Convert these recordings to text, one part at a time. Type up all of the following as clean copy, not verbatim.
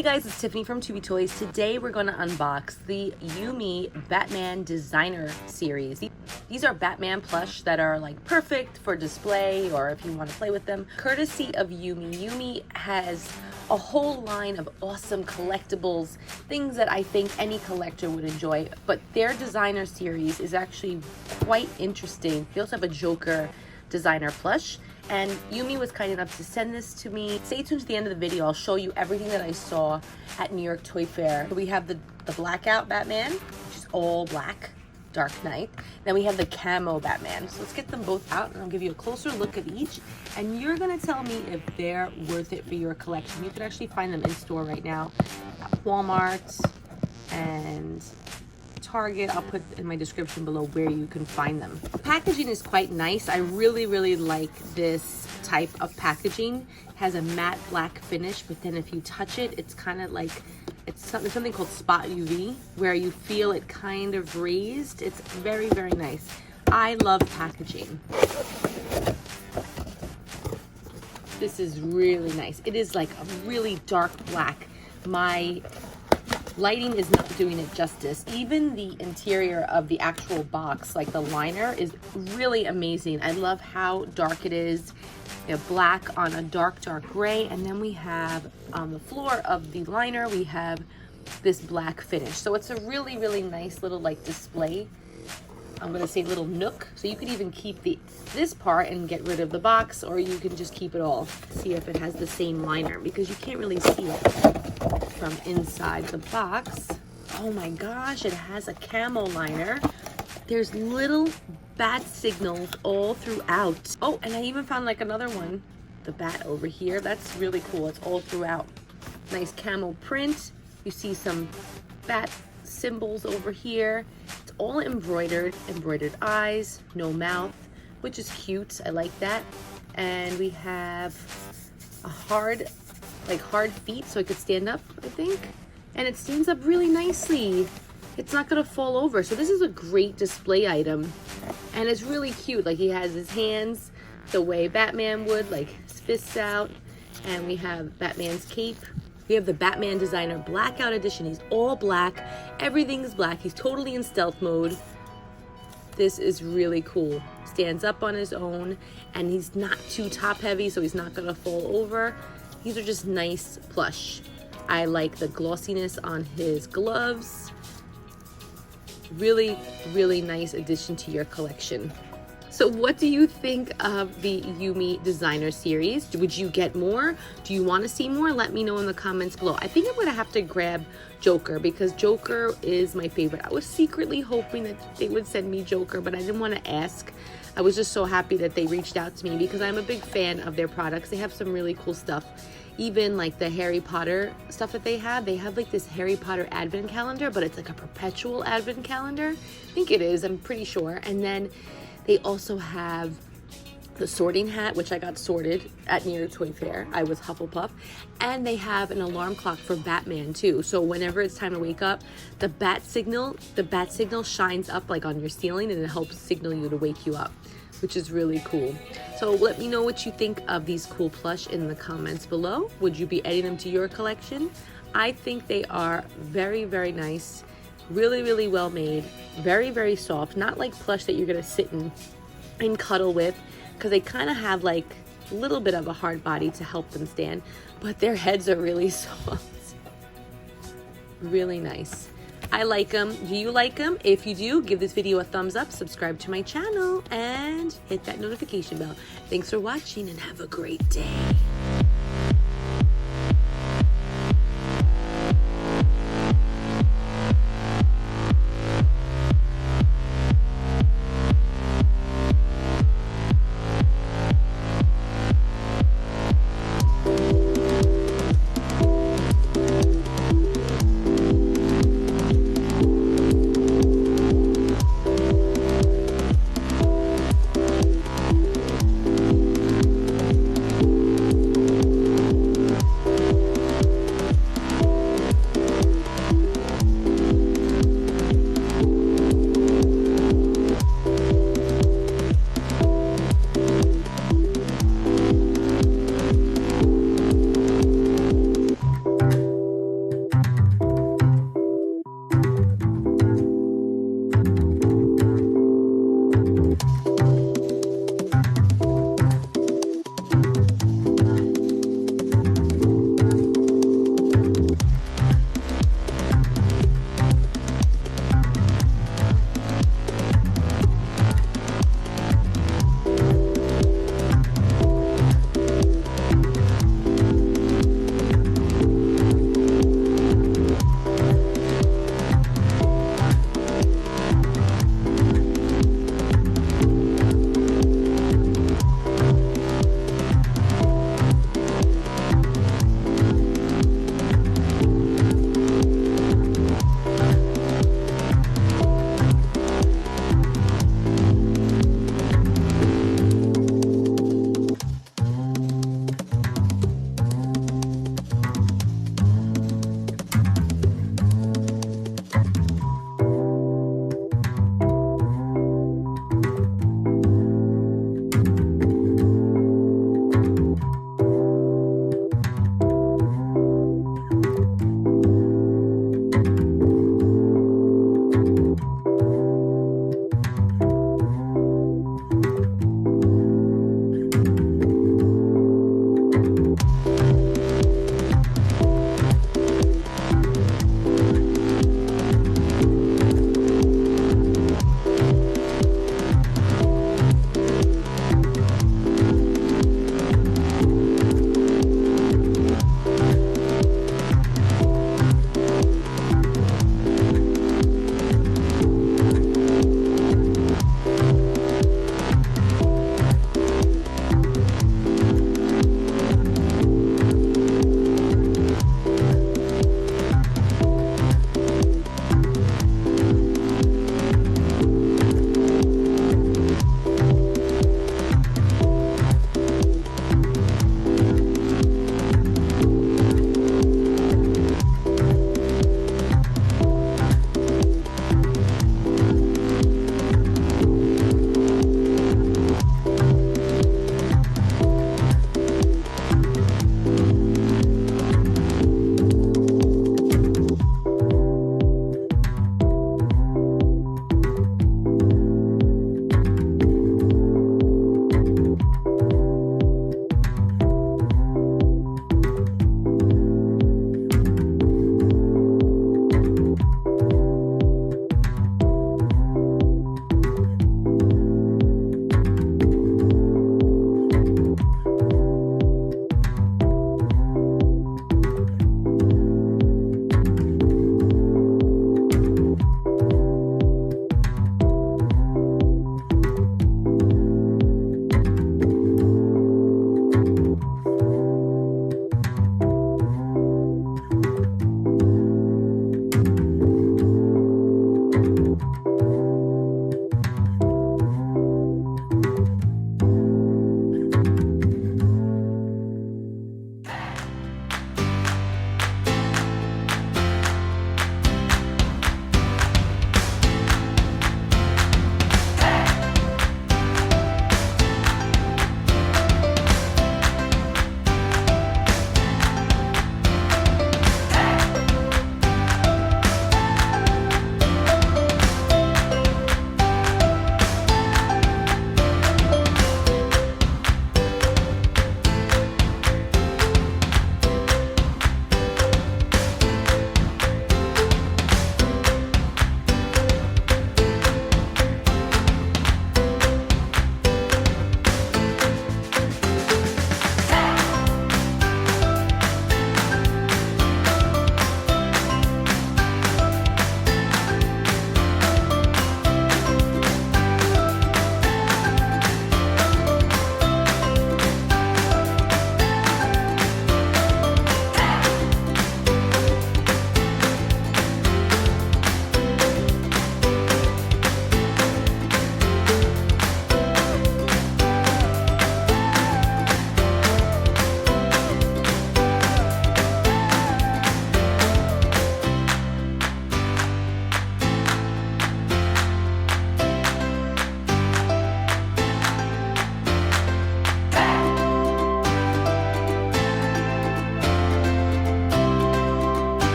Hey guys, it's Tiffany from CHIBI Toys. Today we're going to unbox the YuMe Batman DZNR Series. These are Batman plush that are like perfect for display or if you want to play with them. Courtesy of YuMe. YuMe has a whole line of awesome collectibles, things that I think any collector would enjoy, but their DZNR series is actually quite interesting. They also have a Joker designer plush, and YuMe was kind enough to send this to me. Stay tuned to the end of the video. I'll show you everything that I saw at New York Toy Fair. We have the blackout Batman, which is all black, Dark Knight. Then we have the camo Batman. So let's get them both out and I'll give you a closer look at each, and you're gonna tell me if they're worth it for your collection. You can actually find them in store right now at Walmart and Target. I'll put in my description below where you can find them. The packaging is quite nice. I really like this type of packaging. It has a matte black finish, but then if you touch it, it's kind of like it's something called spot UV, where you feel it kind of raised. It's very nice. I love packaging. This is really nice. It is like a really dark black. My lighting is not doing it justice. Even the interior of the actual box, like the liner, is really amazing. I love how dark it is. We have black on a dark gray, and then we have on the floor of the liner, we have this black finish. So it's a really nice little like display. I'm gonna say little nook. So you could even keep this part and get rid of the box, or you can just keep it all. See if it has the same liner, because you can't really see it from inside the box. Oh my gosh, it has a camo liner. There's little bat signals all throughout. Oh, and I even found like another one, the bat over here. That's really cool. It's all throughout. Nice camo print. You see some bat symbols over here. It's all embroidered eyes, no mouth, which is cute. I like that. And we have a hard feet, so it could stand up, I think. And it stands up really nicely. It's not gonna fall over. So this is a great display item. And it's really cute. Like, he has his hands the way Batman would, like his fists out. And we have Batman's cape. We have the Batman DZNR Blackout Edition. He's all black. Everything's black. He's totally in stealth mode. This is really cool. Stands up on his own, and he's not too top heavy, so he's not gonna fall over. These are just nice plush. I like the glossiness on his gloves. Really nice addition to your collection. So what do you think of the YuMe DZNR series? Would you get more? Do you want to see more? Let me know in the comments below. I think I'm going to have to grab Joker, because Joker is my favorite. I was secretly hoping that they would send me Joker, but I didn't want to ask. I was just so happy that they reached out to me, because I'm a big fan of their products. They have some really cool stuff. Even like the Harry Potter stuff that they have like this Harry Potter advent calendar, but it's like a perpetual advent calendar. I think it is, I'm pretty sure. And then they also have the sorting hat, which I got sorted at New York Toy Fair. I was Hufflepuff. And they have an alarm clock for Batman too. So whenever it's time to wake up, the bat signal shines up like on your ceiling, and it helps signal you to wake you up, which is really cool. So let me know what you think of these cool plush in the comments below. Would you be adding them to your collection? I think they are very nice. Really well made. Very soft. Not like plush that you're gonna sit and cuddle with, because they kind of have like a little bit of a hard body to help them stand, but their heads are really soft. Really nice. I like them. Do you like them? If you do, give this video a thumbs up, subscribe to my channel, and hit that notification bell. Thanks for watching, and have a great day.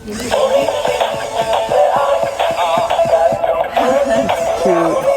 That's cute.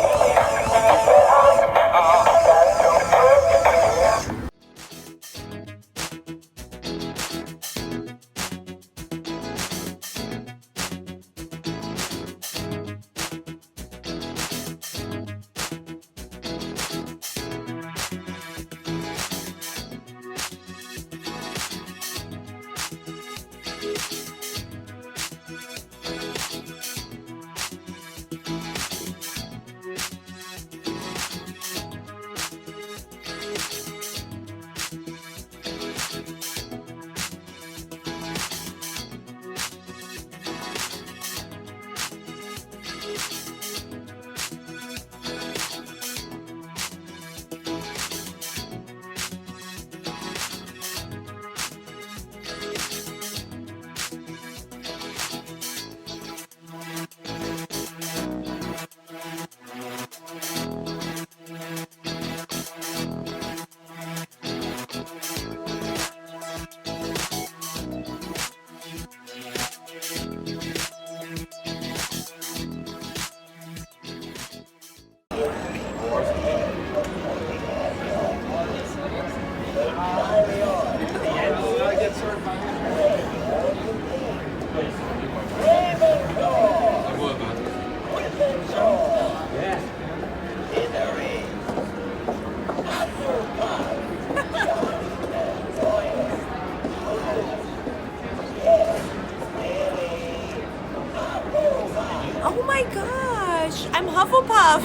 Oh my gosh, I'm Hufflepuff.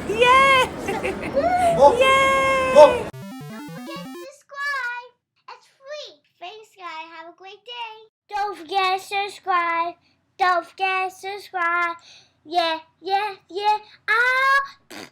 Yay! Yay! Get subscribe. It's free. Thanks, guys. Have a great day. Don't forget to subscribe. Don't forget to subscribe. Yeah, yeah, yeah. Ah.